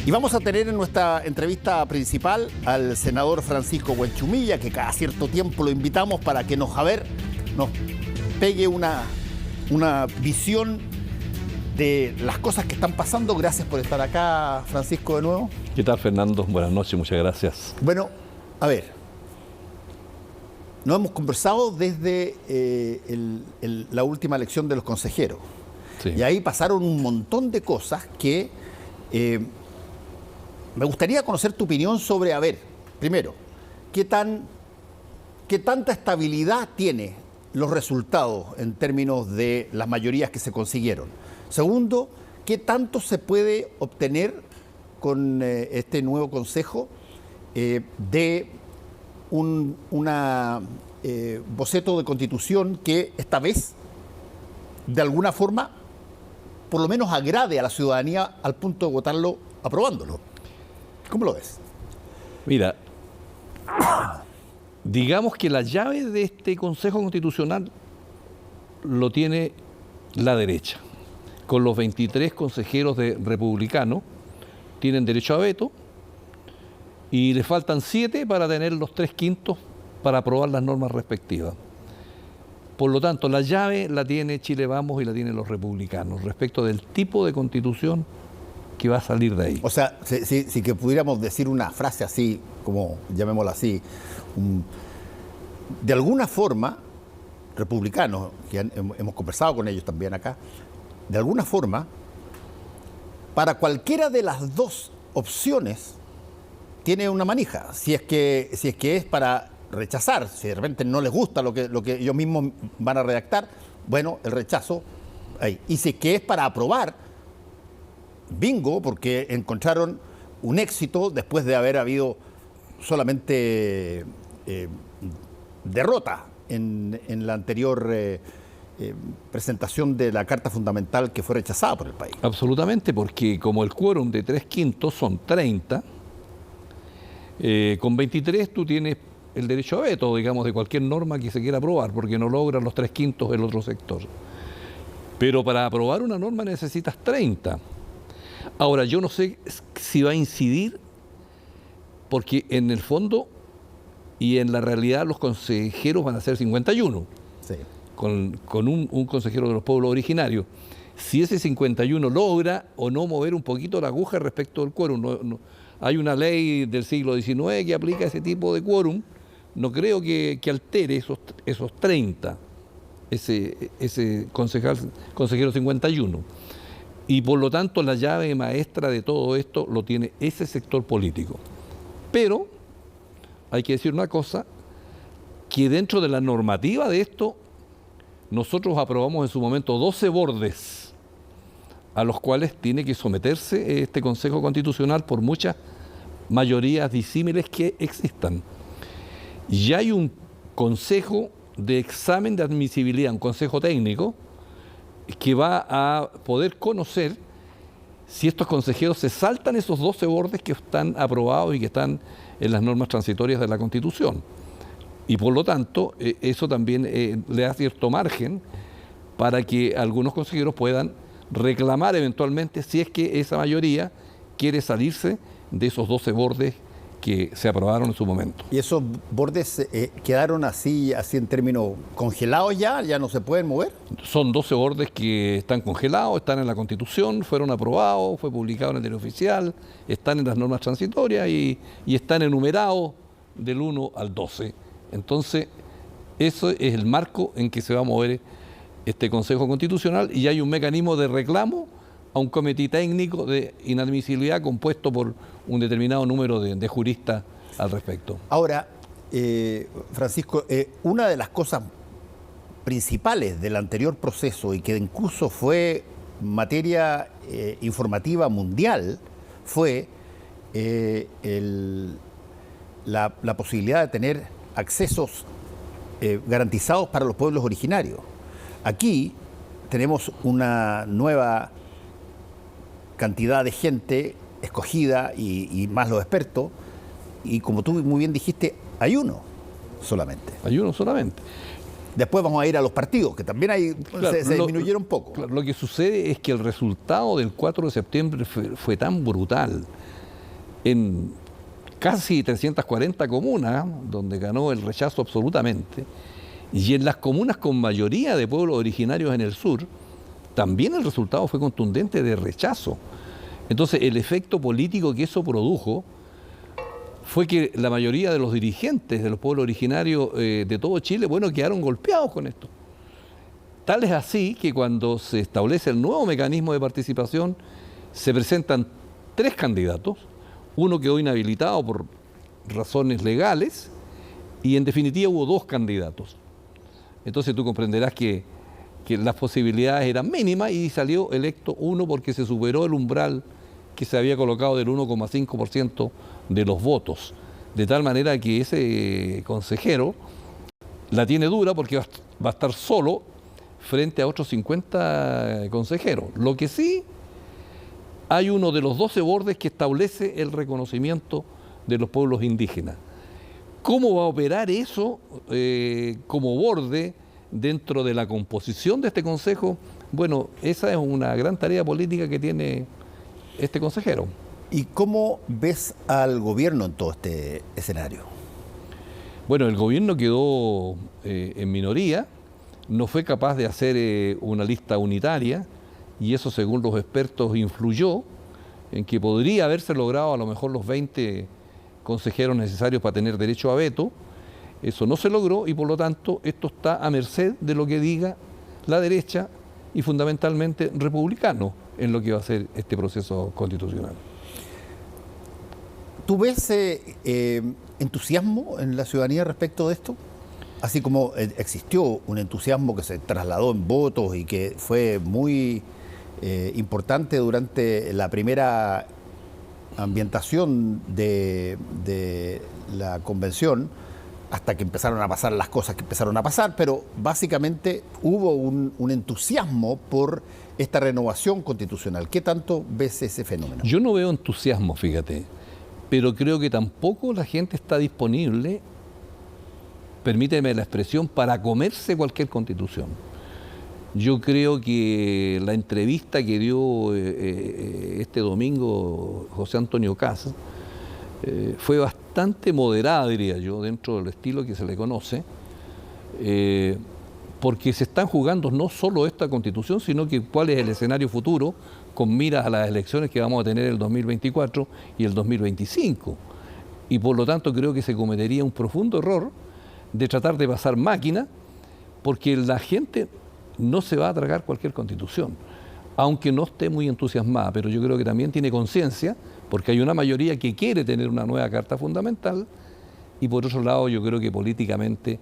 Y vamos a tener en nuestra entrevista principal al senador Francisco Huenchumilla, que cada cierto tiempo lo invitamos para que nos pegue una visión de las cosas que están pasando. Gracias por estar acá, Francisco, de nuevo. ¿Qué tal, Fernando? Buenas noches, muchas gracias. Bueno, a ver, nos hemos conversado desde la última elección de los consejeros. Sí. Y ahí pasaron un montón de cosas que me gustaría conocer tu opinión sobre, a ver, primero, ¿qué tanta estabilidad tiene los resultados en términos de las mayorías que se consiguieron? Segundo, ¿qué tanto se puede obtener con este nuevo consejo de un boceto de constitución que esta vez, de alguna forma, por lo menos agrade a la ciudadanía al punto de votarlo aprobándolo? ¿Cómo lo ves? Mira, digamos que la llave de este Consejo Constitucional lo tiene la derecha. Con los 23 consejeros republicanos tienen derecho a veto y le faltan 7 para tener los 3/5 para aprobar las normas respectivas. Por lo tanto, la llave la tiene Chile Vamos y la tienen los republicanos respecto del tipo de constitución que va a salir de ahí. O sea, si que pudiéramos decir una frase así, como llamémosla así, de alguna forma, republicanos, que hemos conversado con ellos también acá, de alguna forma, para cualquiera de las dos opciones tiene una manija. Si es que es para rechazar, si de repente no les gusta lo que ellos mismos van a redactar, bueno, el rechazo ahí. Y si es que es para aprobar, bingo, porque encontraron un éxito después de haber habido solamente derrota en la anterior presentación de la Carta Fundamental que fue rechazada por el país. Absolutamente, porque como el quórum de 3/5 son 30, con 23 tú tienes el derecho a veto, digamos, de cualquier norma que se quiera aprobar, porque no logran los 3/5 del otro sector. Pero para aprobar una norma necesitas 30. Ahora, yo no sé si va a incidir, porque en el fondo y en la realidad los consejeros van a ser 51, sí, con un consejero de los pueblos originarios. Si ese 51 logra o no mover un poquito la aguja respecto del quórum, hay una ley del siglo XIX que aplica ese tipo de quórum, no creo que altere esos 30, ese consejero 51. Y por lo tanto la llave maestra de todo esto lo tiene ese sector político. Pero hay que decir una cosa, que dentro de la normativa de esto, nosotros aprobamos en su momento 12 bordes a los cuales tiene que someterse este Consejo Constitucional por muchas mayorías disímiles que existan. Ya hay un consejo de examen de admisibilidad, un consejo técnico, que va a poder conocer si estos consejeros se saltan esos 12 bordes que están aprobados y que están en las normas transitorias de la Constitución. Y por lo tanto, eso también le da cierto margen para que algunos consejeros puedan reclamar eventualmente si es que esa mayoría quiere salirse de esos 12 bordes que se aprobaron en su momento. ¿Y esos bordes quedaron así en términos congelados ya no se pueden mover? Son 12 bordes que están congelados, están en la Constitución, fueron aprobados, fue publicado en el Diario Oficial, están en las normas transitorias y están enumerados del 1 al 12. Entonces, eso es el marco en que se va a mover este Consejo Constitucional y hay un mecanismo de reclamo a un comité técnico de inadmisibilidad compuesto por un determinado número de juristas al respecto. Ahora, Francisco, una de las cosas principales del anterior proceso y que incluso fue materia informativa mundial fue la posibilidad de tener accesos garantizados para los pueblos originarios. Aquí tenemos una nueva cantidad de gente escogida y más los expertos, y como tú muy bien dijiste, hay uno solamente. Hay uno solamente. Después vamos a ir a los partidos, que también Claro, se disminuyeron un poco. Claro, lo que sucede es que el resultado del 4 de septiembre fue tan brutal. En casi 340 comunas, donde ganó el rechazo absolutamente, y en las comunas con mayoría de pueblos originarios en el sur, también el resultado fue contundente de rechazo. Entonces, el efecto político que eso produjo fue que la mayoría de los dirigentes de los pueblos originarios de todo Chile, bueno, quedaron golpeados con esto. Tal es así que cuando se establece el nuevo mecanismo de participación, se presentan 3 candidatos, uno quedó inhabilitado por razones legales y en definitiva hubo 2 candidatos. Entonces tú comprenderás que las posibilidades eran mínimas y salió electo uno porque se superó el umbral que se había colocado del 1,5% de los votos. De tal manera que ese consejero la tiene dura porque va a estar solo frente a otros 50 consejeros. Lo que sí, hay uno de los 12 bordes que establece el reconocimiento de los pueblos indígenas. ¿Cómo va a operar eso como borde dentro de la composición de este consejo? Bueno, esa es una gran tarea política que tiene este consejero. ¿Y cómo ves al gobierno en todo este escenario? Bueno, el gobierno quedó en minoría, no fue capaz de hacer una lista unitaria y eso, según los expertos, influyó en que podría haberse logrado a lo mejor los 20 consejeros necesarios para tener derecho a veto. Eso no se logró y por lo tanto esto está a merced de lo que diga la derecha y fundamentalmente republicano en lo que va a ser este proceso constitucional. ¿Tú ves entusiasmo en la ciudadanía respecto de esto? Así como existió un entusiasmo que se trasladó en votos y que fue muy importante durante la primera ambientación de la convención, hasta que empezaron a pasar las cosas que empezaron a pasar, pero básicamente hubo un entusiasmo por esta renovación constitucional. ¿Qué tanto ves ese fenómeno? Yo no veo entusiasmo, fíjate, pero creo que tampoco la gente está disponible, permíteme la expresión, para comerse cualquier constitución. Yo creo que la entrevista que dio este domingo José Antonio Kast fue bastante moderada, diría yo, dentro del estilo que se le conoce, porque se están jugando no solo esta constitución, sino que cuál es el escenario futuro con miras a las elecciones que vamos a tener el 2024 y el 2025. Y por lo tanto creo que se cometería un profundo error de tratar de pasar máquina, porque la gente no se va a tragar cualquier constitución, aunque no esté muy entusiasmada, pero yo creo que también tiene conciencia, porque hay una mayoría que quiere tener una nueva Carta Fundamental, y por otro lado yo creo que políticamente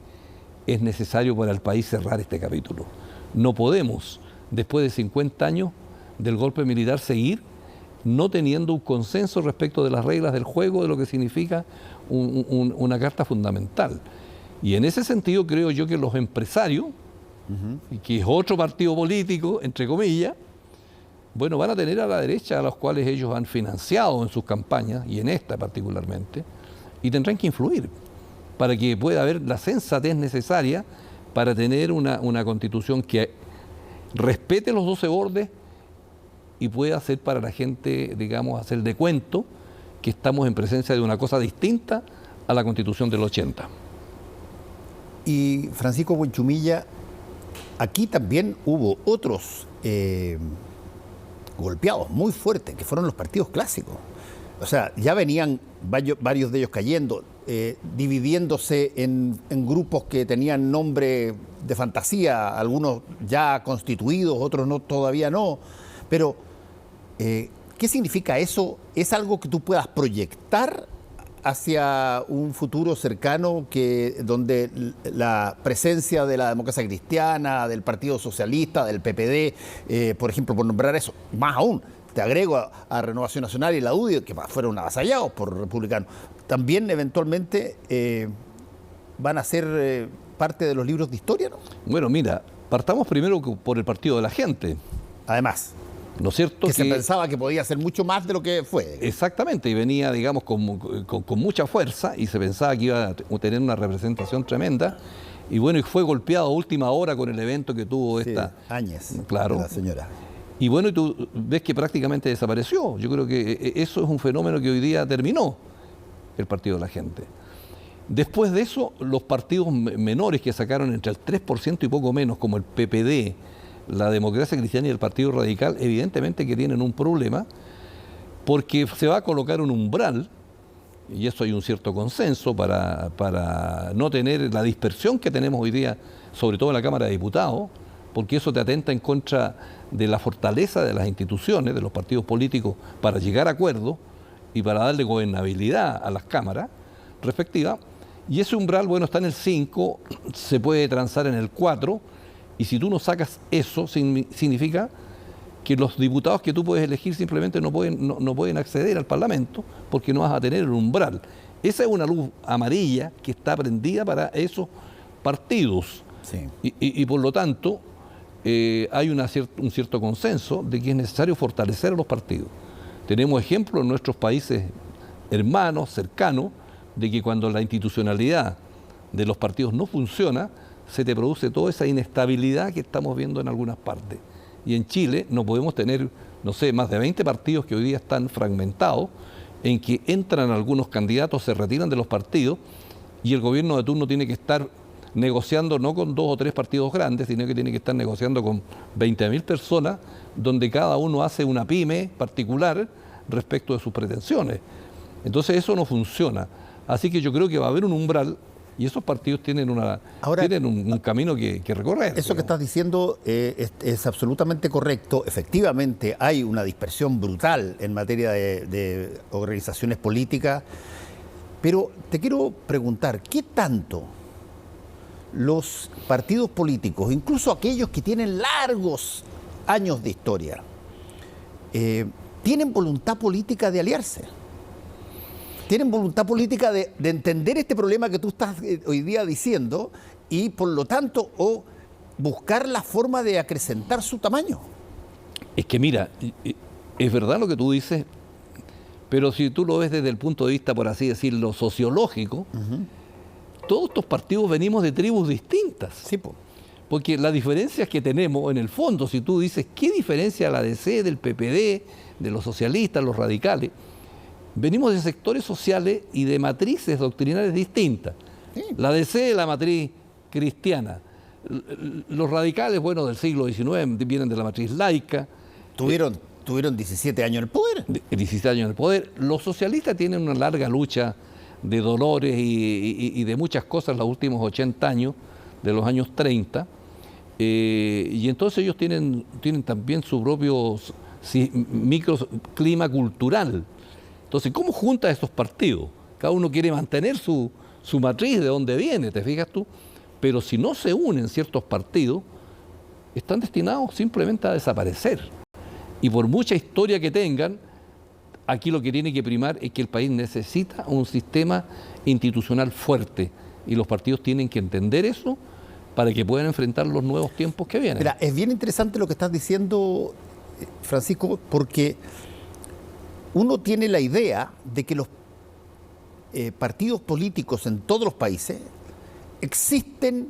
es necesario para el país cerrar este capítulo. No podemos, después de 50 años del golpe militar, seguir no teniendo un consenso respecto de las reglas del juego, de lo que significa una Carta Fundamental. Y en ese sentido creo yo que los empresarios, que es otro partido político, entre comillas, bueno, van a tener a la derecha a los cuales ellos han financiado en sus campañas, y en esta particularmente, y tendrán que influir para que pueda haber la sensatez necesaria para tener una constitución que respete los 12 bordes y pueda hacer para la gente, digamos, hacer de cuento que estamos en presencia de una cosa distinta a la constitución del 80. Y Francisco Buenchumilla, aquí también hubo otros golpeados muy fuertes, que fueron los partidos clásicos. O sea, ya venían varios de ellos cayendo, dividiéndose en grupos que tenían nombre de fantasía, algunos ya constituidos, otros no, todavía no. Pero, ¿qué significa eso? ¿Es algo que tú puedas proyectar hacia un futuro cercano donde la presencia de la democracia cristiana, del Partido Socialista, del PPD, por ejemplo, por nombrar eso, más aún, te agrego a Renovación Nacional y la UDI, que fueron avasallados por republicanos, también eventualmente van a ser parte de los libros de historia, ¿no? Bueno, mira, partamos primero por el Partido de la Gente. Además, ¿no es cierto? Que se pensaba que podía ser mucho más de lo que fue. Exactamente, y venía, digamos, con mucha fuerza y se pensaba que iba a tener una representación tremenda. Y bueno, y fue golpeado a última hora con el evento que tuvo esta... Áñez, claro. La señora. Y bueno, y tú ves que prácticamente desapareció. Yo creo que eso es un fenómeno que hoy día terminó el Partido de la Gente. Después de eso, los partidos menores que sacaron entre el 3% y poco menos, como el PPD, la Democracia Cristiana y el Partido Radical, evidentemente que tienen un problema, porque se va a colocar un umbral, y eso hay un cierto consenso, para no tener la dispersión que tenemos hoy día, sobre todo en la Cámara de Diputados, porque eso te atenta en contra de la fortaleza de las instituciones, de los partidos políticos, para llegar a acuerdos y para darle gobernabilidad a las cámaras respectivas. Y ese umbral, bueno, está en el 5, se puede transar en el 4, y si tú no sacas eso, significa que los diputados que tú puedes elegir simplemente no pueden acceder al Parlamento porque no vas a tener el umbral. Esa es una luz amarilla que está prendida para esos partidos. Sí. Y por lo tanto, hay un cierto consenso de que es necesario fortalecer a los partidos. Tenemos ejemplos en nuestros países hermanos, cercanos, de que cuando la institucionalidad de los partidos no funciona, se te produce toda esa inestabilidad que estamos viendo en algunas partes. Y en Chile no podemos tener, no sé, más de 20 partidos que hoy día están fragmentados, en que entran algunos candidatos, se retiran de los partidos, y el gobierno de turno tiene que estar negociando no con 2 o 3 partidos grandes, sino que tiene que estar negociando con 20.000 personas, donde cada uno hace una pyme particular respecto de sus pretensiones. Entonces eso no funciona. Así que yo creo que va a haber un umbral y esos partidos tienen un camino que recorrer. Eso que estás diciendo es absolutamente correcto. Efectivamente hay una dispersión brutal en materia de organizaciones políticas, pero te quiero preguntar, ¿qué tanto los partidos políticos, incluso aquellos que tienen largos años de historia, tienen voluntad política de aliarse? ¿Tienen voluntad política de entender este problema que tú estás hoy día diciendo y, por lo tanto, buscar la forma de acrecentar su tamaño? Es que mira, es verdad lo que tú dices, pero si tú lo ves desde el punto de vista, por así decirlo, sociológico, todos estos partidos venimos de tribus distintas. Sí, po. Porque las diferencias que tenemos, en el fondo, si tú dices, ¿qué diferencia la DC, del PPD, de los socialistas, los radicales? Venimos de sectores sociales y de matrices doctrinales distintas. Sí. La DC es la matriz cristiana. Los radicales, bueno, del siglo XIX vienen de la matriz laica. Tuvieron 17 años en el poder. 17 años en el poder. Los socialistas tienen una larga lucha de dolores y de muchas cosas los últimos 80 años, de los años 30. Y entonces ellos tienen también su propio microclima cultural. Entonces, ¿cómo juntas estos partidos? Cada uno quiere mantener su matriz de donde viene, ¿te fijas tú? Pero si no se unen ciertos partidos, están destinados simplemente a desaparecer. Y por mucha historia que tengan, aquí lo que tiene que primar es que el país necesita un sistema institucional fuerte. Y los partidos tienen que entender eso para que puedan enfrentar los nuevos tiempos que vienen. Mira, es bien interesante lo que estás diciendo, Francisco, porque uno tiene la idea de que los partidos políticos en todos los países existen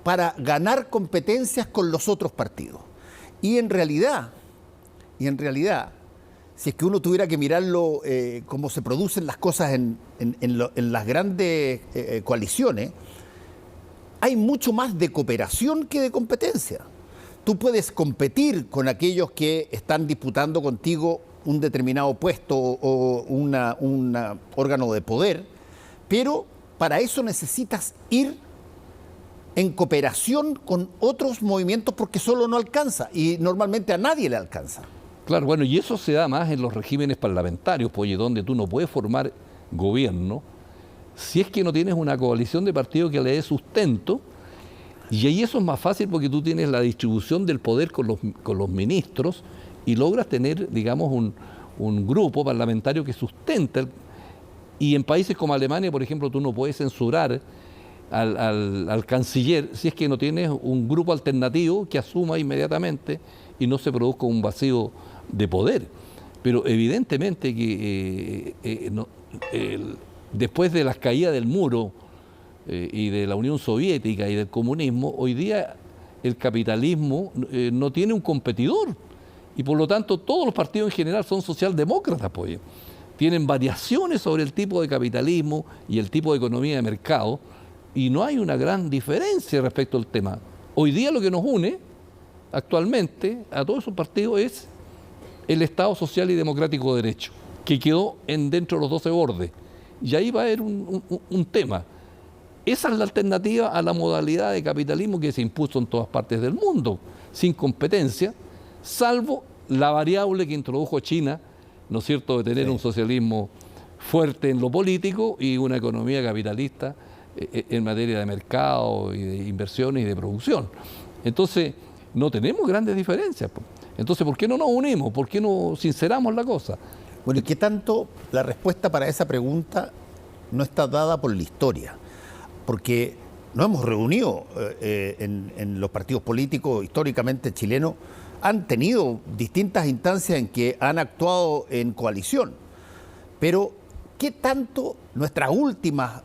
para ganar competencias con los otros partidos. Y en realidad, si es que uno tuviera que mirarlo cómo se producen las cosas en las grandes coaliciones, hay mucho más de cooperación que de competencia. Tú puedes competir con aquellos que están disputando contigo un determinado puesto o un órgano de poder, pero para eso necesitas ir en cooperación con otros movimientos porque solo no alcanza y normalmente a nadie le alcanza. Claro, bueno, y eso se da más en los regímenes parlamentarios, pues, donde tú no puedes formar gobierno si es que no tienes una coalición de partidos que le dé sustento, y ahí eso es más fácil porque tú tienes la distribución del poder con los ministros y logras tener, digamos, un grupo parlamentario que sustenta. Y en países como Alemania, por ejemplo, tú no puedes censurar al canciller si es que no tienes un grupo alternativo que asuma inmediatamente y no se produzca un vacío de poder. Pero evidentemente que después de las caídas del muro y de la Unión Soviética y del comunismo, hoy día el capitalismo no tiene un competidor y por lo tanto todos los partidos en general son socialdemócratas, pues. Tienen variaciones sobre el tipo de capitalismo y el tipo de economía de mercado y no hay una gran diferencia respecto al tema. Hoy día lo que nos une actualmente a todos esos partidos es el Estado Social y Democrático de Derecho, que quedó dentro de los 12 bordes. Y ahí va a haber un tema. Esa es la alternativa a la modalidad de capitalismo que se impuso en todas partes del mundo, sin competencia, salvo la variable que introdujo China, ¿no es cierto?, de tener un socialismo fuerte en lo político y una economía capitalista en materia de mercado y de inversiones y de producción. Entonces, no tenemos grandes diferencias. Entonces, ¿por qué no nos unimos? ¿Por qué no sinceramos la cosa? Bueno, ¿y qué tanto la respuesta para esa pregunta no está dada por la historia? Porque nos hemos reunido en los partidos políticos históricamente chilenos, han tenido distintas instancias en que han actuado en coalición, pero ¿qué tanto nuestras últimas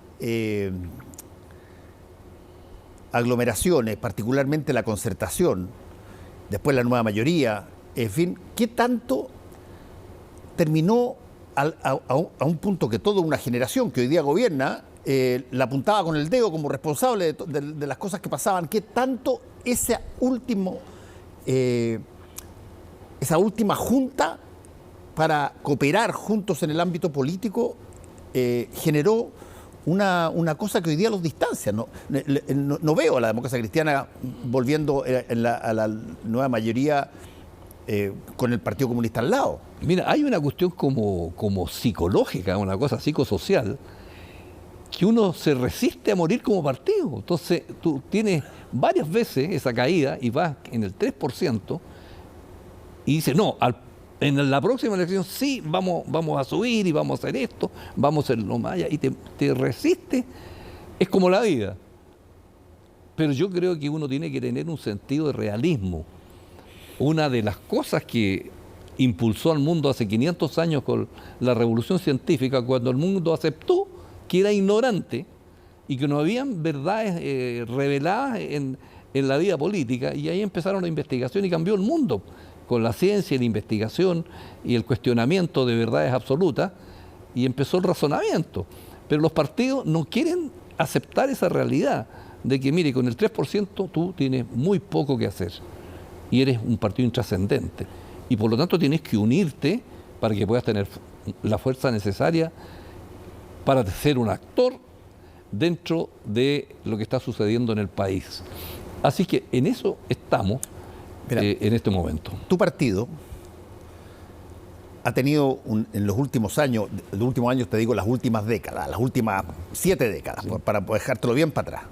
aglomeraciones, particularmente la Concertación, después la Nueva Mayoría, en fin, qué tanto terminó a un punto que toda una generación que hoy día gobierna la apuntaba con el dedo como responsable de las cosas que pasaban? ¿Qué tanto esa última junta para cooperar juntos en el ámbito político generó una cosa que hoy día los distancia? No veo a la democracia cristiana volviendo a la Nueva Mayoría con el Partido Comunista al lado. Mira, hay una cuestión como psicológica, una cosa psicosocial, que uno se resiste a morir como partido. Entonces, tú tienes varias veces esa caída y vas en el 3% y dices, no, en la próxima elección sí, vamos a subir y vamos a hacer esto, vamos a hacer lo más allá, y te resiste. Es como la vida. Pero yo creo que uno tiene que tener un sentido de realismo. Una de las cosas que impulsó al mundo hace 500 años con la revolución científica, cuando el mundo aceptó que era ignorante y que no habían verdades reveladas en la vida política, y ahí empezaron la investigación y cambió el mundo con la ciencia y la investigación y el cuestionamiento de verdades absolutas, y empezó el razonamiento. Pero los partidos no quieren aceptar esa realidad de que, mire, con el 3% tú tienes muy poco que hacer y eres un partido intrascendente, y por lo tanto tienes que unirte para que puedas tener la fuerza necesaria para ser un actor dentro de lo que está sucediendo en el país. Así que en eso estamos. Mira, en este momento. Tu partido ha tenido en los últimos años, te digo las últimas décadas, las últimas 7 décadas, sí, para dejártelo bien para atrás,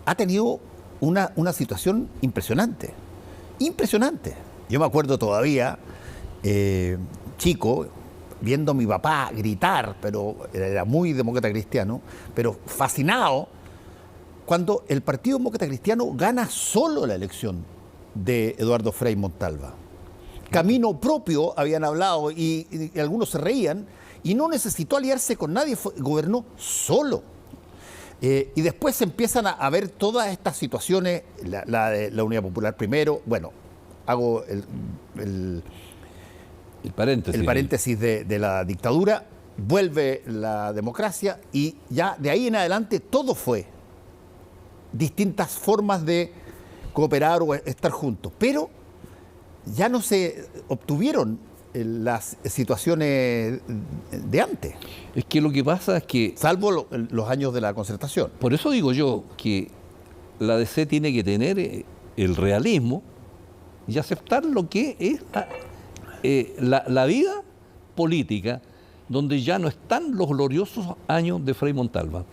ha tenido una situación impresionante. Impresionante. Yo me acuerdo todavía, chico, viendo a mi papá gritar, pero era muy demócrata cristiano, pero fascinado, cuando el Partido Demócrata Cristiano gana solo la elección de Eduardo Frei Montalva. Camino propio, habían hablado, y algunos se reían, y no necesitó aliarse con nadie, gobernó solo. Y después se empiezan a ver todas estas situaciones, la de la Unidad Popular primero, bueno, hago el paréntesis de la dictadura, vuelve la democracia, y ya de ahí en adelante todo fue distintas formas de cooperar o estar juntos, pero ya no se obtuvieron las situaciones de antes. Es que lo que pasa es que... Salvo los años de la Concertación. Por eso digo yo que la DC tiene que tener el realismo y aceptar lo que es la vida política, donde ya no están los gloriosos años de Frei Montalva,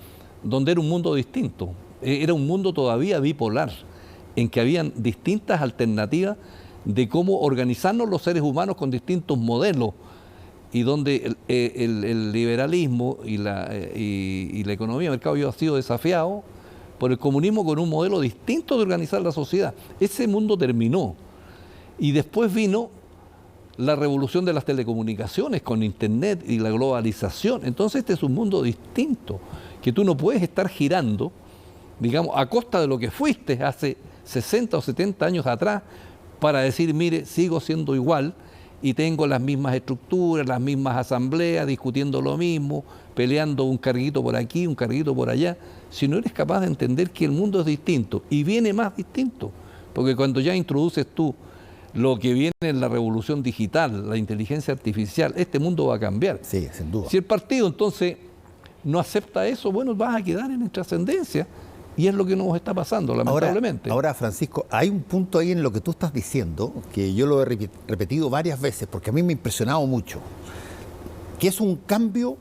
donde era un mundo distinto, era un mundo todavía bipolar, en que habían distintas alternativas de cómo organizarnos los seres humanos con distintos modelos, y donde el liberalismo y la economía de mercado había sido desafiado por el comunismo con un modelo distinto de organizar la sociedad. Ese mundo terminó, y después vino la revolución de las telecomunicaciones con Internet y la globalización. Entonces este es un mundo distinto, que tú no puedes estar girando, digamos, a costa de lo que fuiste hace 60 o 70 años atrás, para decir, mire, sigo siendo igual y tengo las mismas estructuras, las mismas asambleas, discutiendo lo mismo, peleando un carguito por aquí, un carguito por allá. Si no eres capaz de entender que el mundo es distinto y viene más distinto, porque cuando ya introduces tú lo que viene en la revolución digital, la inteligencia artificial, este mundo va a cambiar. Sí, sin duda. Si el partido entonces no acepta eso, bueno, vas a quedar en trascendencia. Y es lo que nos está pasando, lamentablemente. Ahora, Francisco, hay un punto ahí en lo que tú estás diciendo, que yo lo he repetido varias veces, porque a mí me ha impresionado mucho, que es un cambio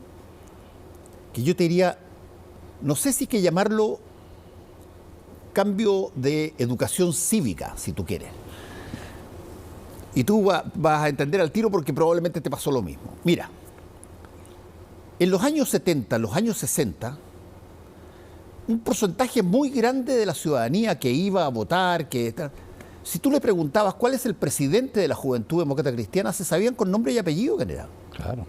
que yo te diría, no sé si hay que llamarlo cambio de educación cívica, si tú quieres. Y tú vas a entender al tiro porque probablemente te pasó lo mismo. Mira, en los años 70, los años 60, un porcentaje muy grande de la ciudadanía que iba a votar, si tú le preguntabas cuál es el presidente de la Juventud Demócrata Cristiana, se sabían con nombre y apellido quién era. Claro.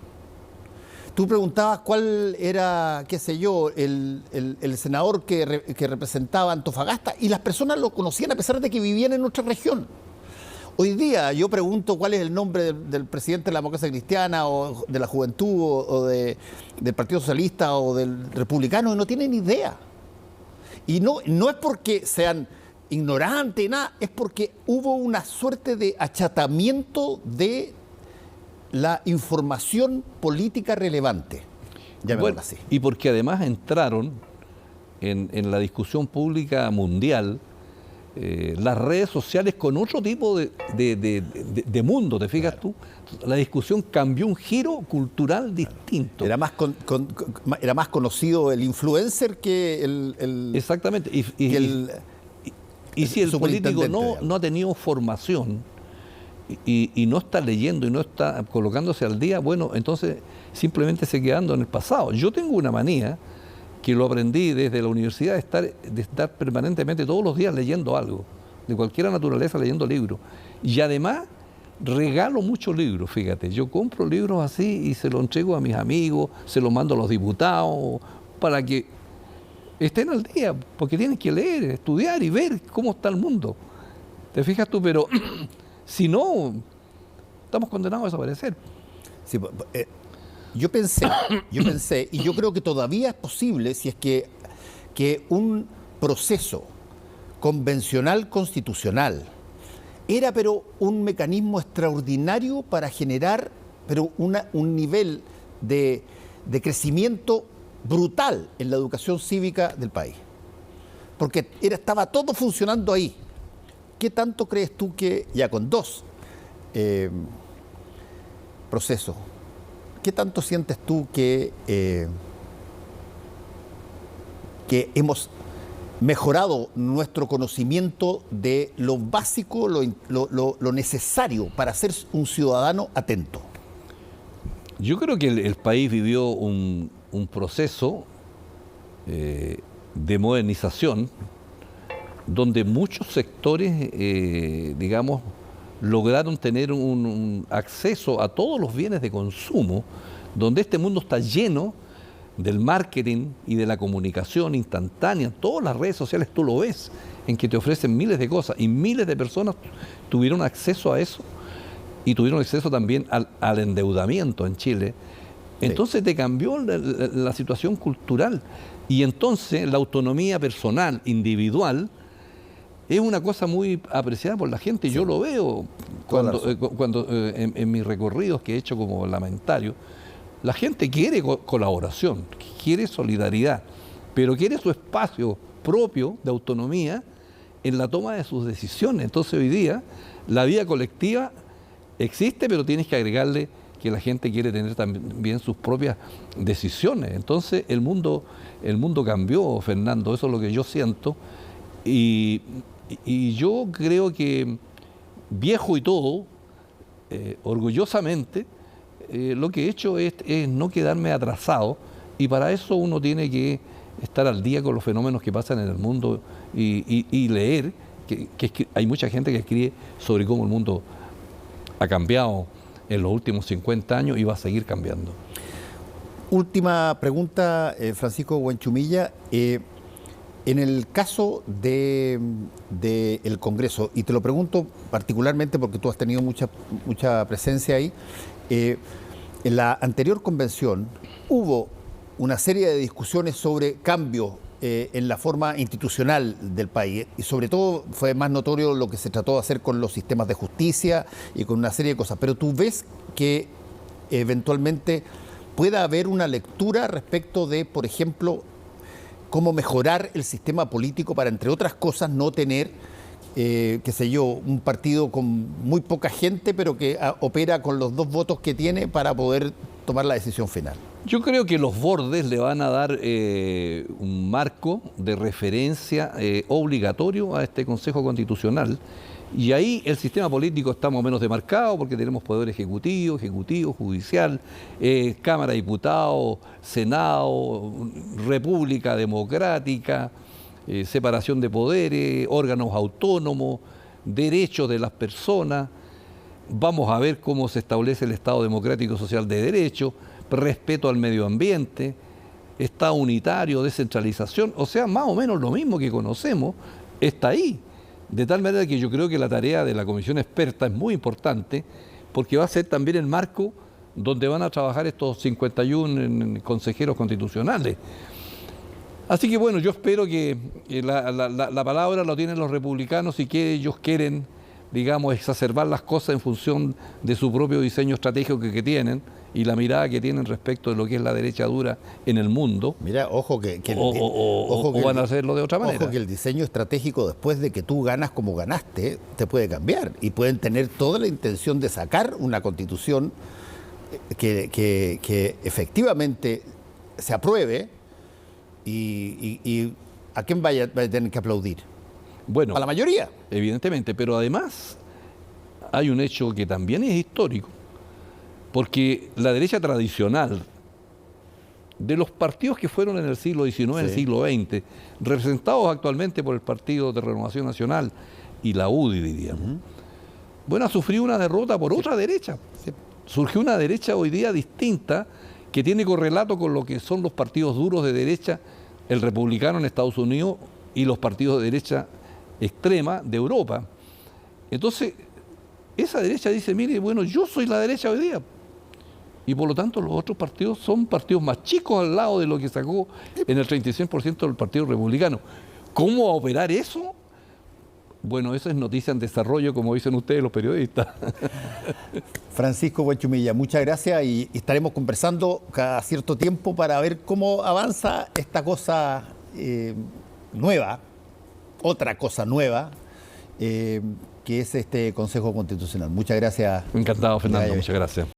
Tú preguntabas cuál era, qué sé yo, el senador que representaba Antofagasta, y las personas lo conocían a pesar de que vivían en nuestra región. Hoy día yo pregunto cuál es el nombre del presidente de la Democracia Cristiana o de la Juventud o del Partido Socialista o del Republicano, y no tienen idea. Y no es porque sean ignorantes, nada, es porque hubo una suerte de achatamiento de la información política relevante. Bueno, así. Y porque además entraron en la discusión pública mundial las redes sociales con otro tipo de mundo, ¿te fijas tú? La discusión cambió un giro cultural distinto. Era más conocido el influencer que el exactamente. Y si el político no ha tenido formación y no está leyendo y no está colocándose al día, bueno, entonces simplemente se quedando en el pasado. Yo tengo una manía que lo aprendí desde la universidad, de estar permanentemente todos los días leyendo algo, de cualquier naturaleza, leyendo libros. Y además regalo muchos libros, fíjate, yo compro libros así y se los entrego a mis amigos, se los mando a los diputados, para que estén al día, porque tienen que leer, estudiar y ver cómo está el mundo. ¿Te fijas tú? Pero si no, estamos condenados a desaparecer. Sí, yo pensé, y yo creo que todavía es posible, si es que un proceso convencional constitucional era pero un mecanismo extraordinario para generar un nivel de crecimiento brutal en la educación cívica del país. Porque estaba todo funcionando ahí. ¿Qué tanto crees tú que, ya con dos procesos, qué tanto sientes tú que hemos mejorado nuestro conocimiento de lo básico, lo necesario para ser un ciudadano atento? Yo creo que el país vivió un proceso de modernización donde muchos sectores, digamos, lograron tener un acceso a todos los bienes de consumo, donde este mundo está lleno del marketing y de la comunicación instantánea. Todas las redes sociales tú lo ves, en que te ofrecen miles de cosas, y miles de personas tuvieron acceso a eso y tuvieron acceso también al endeudamiento en Chile. Entonces te cambió la situación cultural, y entonces la autonomía personal, individual, es una cosa muy apreciada por la gente. Sí. Yo lo veo cuando en mis recorridos que he hecho como parlamentario. La gente quiere colaboración, quiere solidaridad, pero quiere su espacio propio de autonomía en la toma de sus decisiones. Entonces hoy día la vida colectiva existe, pero tienes que agregarle que la gente quiere tener también sus propias decisiones. Entonces el mundo cambió, Fernando, eso es lo que yo siento. Y yo creo que, viejo y todo, orgullosamente, lo que he hecho es no quedarme atrasado, y para eso uno tiene que estar al día con los fenómenos que pasan en el mundo y leer, que hay mucha gente que escribe sobre cómo el mundo ha cambiado en los últimos 50 años y va a seguir cambiando. Última pregunta, Francisco Buenchumilla. En el caso del Congreso, y te lo pregunto particularmente porque tú has tenido mucha presencia ahí, en la anterior convención hubo una serie de discusiones sobre cambios en la forma institucional del país, y sobre todo fue más notorio lo que se trató de hacer con los sistemas de justicia y con una serie de cosas. Pero tú ves que eventualmente pueda haber una lectura respecto de, por ejemplo, cómo mejorar el sistema político para, entre otras cosas, no tener, qué sé yo, un partido con muy poca gente, pero que opera con los 2 votos que tiene para poder tomar la decisión final. Yo creo que los bordes le van a dar un marco de referencia obligatorio a este Consejo Constitucional, y ahí el sistema político está más o menos demarcado porque tenemos poder ejecutivo, judicial, Cámara de Diputados, Senado, República Democrática, separación de poderes, órganos autónomos, derechos de las personas. Vamos a ver cómo se establece el Estado Democrático Social de Derecho, respeto al medio ambiente, Estado unitario, descentralización, o sea, más o menos lo mismo que conocemos está ahí. De tal manera que yo creo que la tarea de la comisión experta es muy importante, porque va a ser también el marco donde van a trabajar estos 51 consejeros constitucionales. Así que bueno, yo espero que la palabra lo tienen los republicanos y que ellos quieren, digamos, exacerbar las cosas en función de su propio diseño estratégico que tienen y la mirada que tienen respecto de lo que es la derecha dura en el mundo. Mira, ojo o van a hacerlo de otra manera. Ojo que el diseño estratégico, después de que tú ganas como ganaste, te puede cambiar y pueden tener toda la intención de sacar una constitución que efectivamente se apruebe y ¿a quién vaya a tener que aplaudir? Bueno, a la mayoría. Evidentemente, pero además hay un hecho que también es histórico, porque la derecha tradicional de los partidos que fueron en el siglo XIX, en el siglo XX, representados actualmente por el Partido de Renovación Nacional y la UDI, diríamos, bueno, ha sufrido una derrota por otra derecha. Surgió una derecha hoy día distinta que tiene correlato con lo que son los partidos duros de derecha, el republicano en Estados Unidos y los partidos de derecha extrema de Europa. Entonces, esa derecha dice, mire, bueno, yo soy la derecha hoy día. Y por lo tanto los otros partidos son partidos más chicos al lado de lo que sacó en el 36% del Partido Republicano. ¿Cómo va a operar eso? Bueno, eso es noticia en desarrollo, como dicen ustedes los periodistas. Francisco Buenchumilla, muchas gracias y estaremos conversando cada cierto tiempo para ver cómo avanza esta cosa nueva, otra cosa nueva, que es este Consejo Constitucional. Muchas gracias. Encantado, Fernando. Muchas gracias.